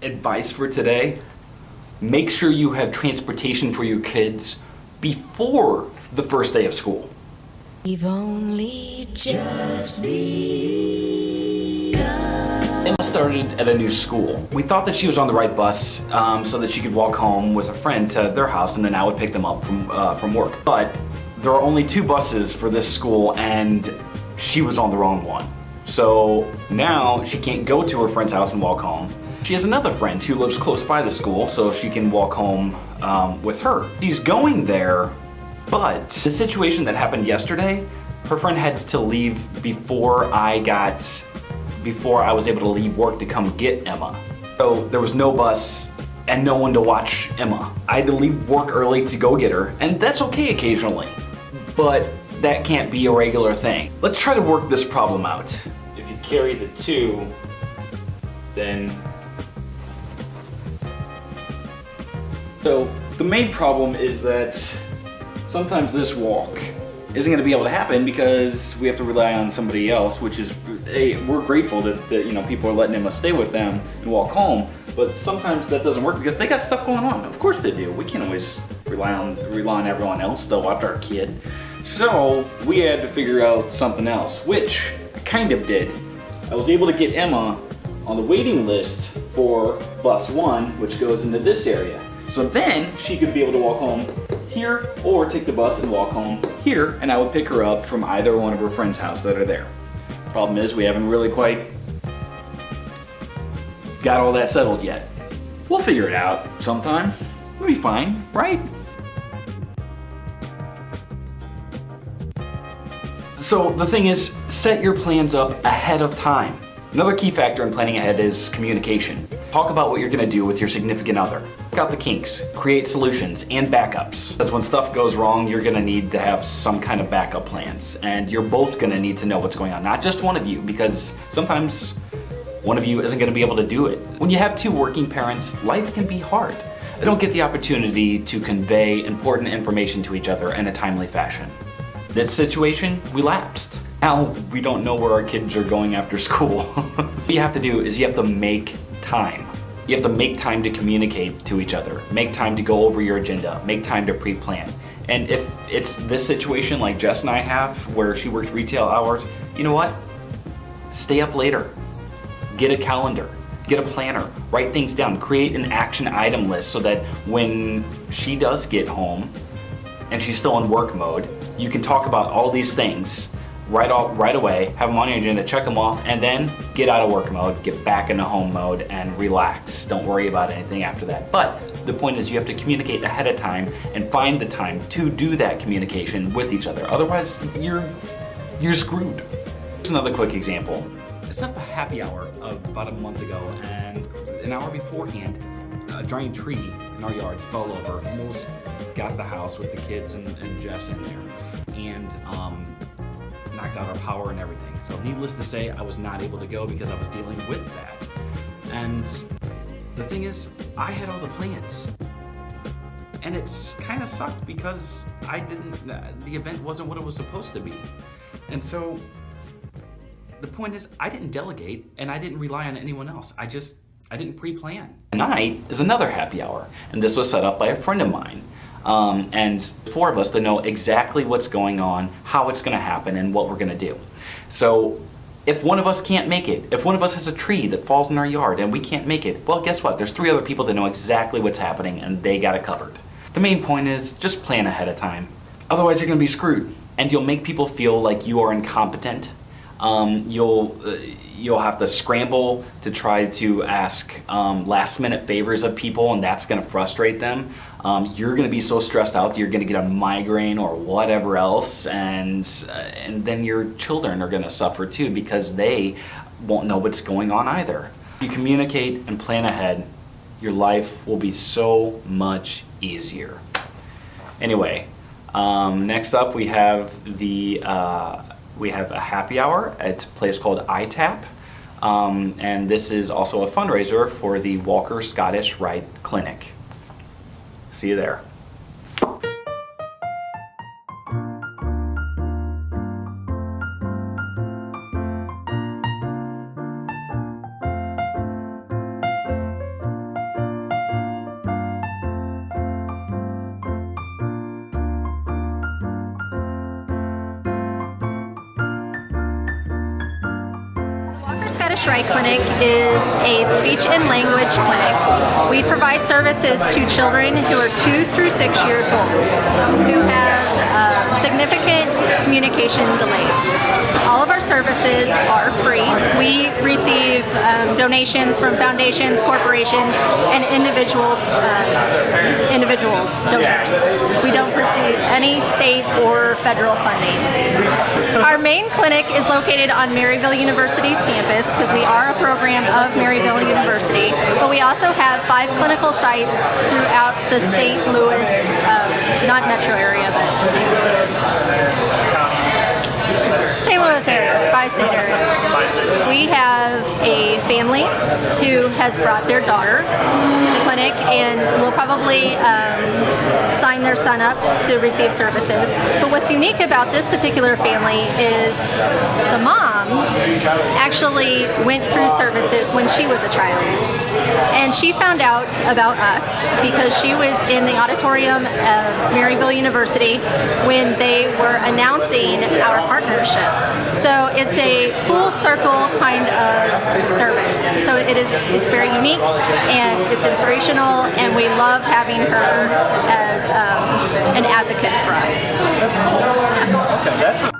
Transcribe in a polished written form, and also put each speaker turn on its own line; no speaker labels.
Advice for today, make sure you have transportation for your kids before the first day of school.
We've only just begun.
Emma started at a new school. We thought that she was on the right bus so that she could walk home with a friend to their house, and then I would pick them up from work. But there are only 2 buses for this school, and she was on the wrong one. So now she can't go to her friend's house and walk home. She has another friend who lives close by the school, so she can walk home with her. She's going there, but the situation that happened yesterday, her friend had to leave before I was able to leave work to come get Emma. So there was no bus and no one to watch Emma. I had to leave work early to go get her, and that's okay occasionally, but that can't be a regular thing. Let's try to work this problem out. If you carry the 2, then... So the main problem is that sometimes this walk isn't going to be able to happen because we have to rely on somebody else, which is, hey, we're grateful that people are letting Emma stay with them and walk home, but sometimes that doesn't work because they got stuff going on. Of course they do. We can't always rely on everyone else to watch our kid. So we had to figure out something else, which I kind of did. I was able to get Emma on the waiting list for bus 1, which goes into this area. So then she could be able to walk home here or take the bus and walk home here, and I would pick her up from either one of her friends' house that are there. Problem is, we haven't really quite got all that settled yet. We'll figure it out sometime. It'll be fine, right? So the thing is, set your plans up ahead of time. Another key factor in planning ahead is communication. Talk about what you're gonna do with your significant other. Work out the kinks, create solutions and backups. Because when stuff goes wrong, you're gonna need to have some kind of backup plans. And you're both gonna need to know what's going on, not just one of you, because sometimes one of you isn't gonna be able to do it. When you have 2 working parents, life can be hard. They don't get the opportunity to convey important information to each other in a timely fashion. This situation, we lapsed. Now we don't know where our kids are going after school. What you have to do is you have to make time. You have to make time to communicate to each other, make time to go over your agenda, make time to pre-plan. And if it's this situation like Jess and I have, where she works retail hours, you know what? Stay up later. Get a calendar, get a planner, write things down, create an action item list so that when she does get home and she's still in work mode, you can talk about all these things right away, have them on your agenda, check them off, and then get out of work mode, get back into home mode, and relax. Don't worry about anything after that. But the point is you have to communicate ahead of time and find the time to do that communication with each other. Otherwise, you're screwed. Here's another quick example. I set up a happy hour about a month ago, and an hour beforehand, a giant tree in our yard fell over, almost got the house with the kids and Jess in there, and knocked out our power and everything. So needless to say, I was not able to go because I was dealing with that. And the thing is, I had all the plans. And it's kind of sucked because the event wasn't what it was supposed to be. And so the point is, I didn't delegate and I didn't rely on anyone else. I didn't pre-plan. Tonight is another happy hour, and this was set up by a friend of mine. And 4 of us to know exactly what's going on, how it's gonna happen, and what we're gonna do. So if one of us can't make it, if one of us has a tree that falls in our yard and we can't make it, well, guess what? There's 3 other people that know exactly what's happening and they got it covered. The main point is just plan ahead of time. Otherwise you're gonna be screwed. And you'll make people feel like you are incompetent. You'll have to scramble to try to ask last minute favors of people, and that's gonna frustrate them. You're gonna be so stressed out that you're gonna get a migraine or whatever else, and then your children are gonna suffer too because they won't know what's going on either. If you communicate and plan ahead, your life will be so much easier. Anyway, next up we have a happy hour. It's a place called iTap. And this is also a fundraiser for the Walker Scottish Rite Clinic. See you there.
Szesztay Clinic is a speech and language clinic. We provide services to children who are 2 through 6 years old who have significant communication delays. All of our services are free. We receive donations from foundations, corporations, and individuals, donors. We don't receive any state or federal funding. Our main clinic is located on Maryville University's campus because we are a program of Maryville University, but we also have 5 clinical sites throughout the St. Louis, not metro area, but St. Louis area, bi-state area. We have a family who has brought their daughter to the clinic and will probably sign their son up to receive services. But what's unique about this particular family is the mom actually went through services when she was a child. And she found out about us because she was in the auditorium of Maryville University when they were announcing our partnership. So it's a full circle kind of service. So it's very unique and it's inspirational, and we love having her as an advocate for us.
That's cool. Okay, that's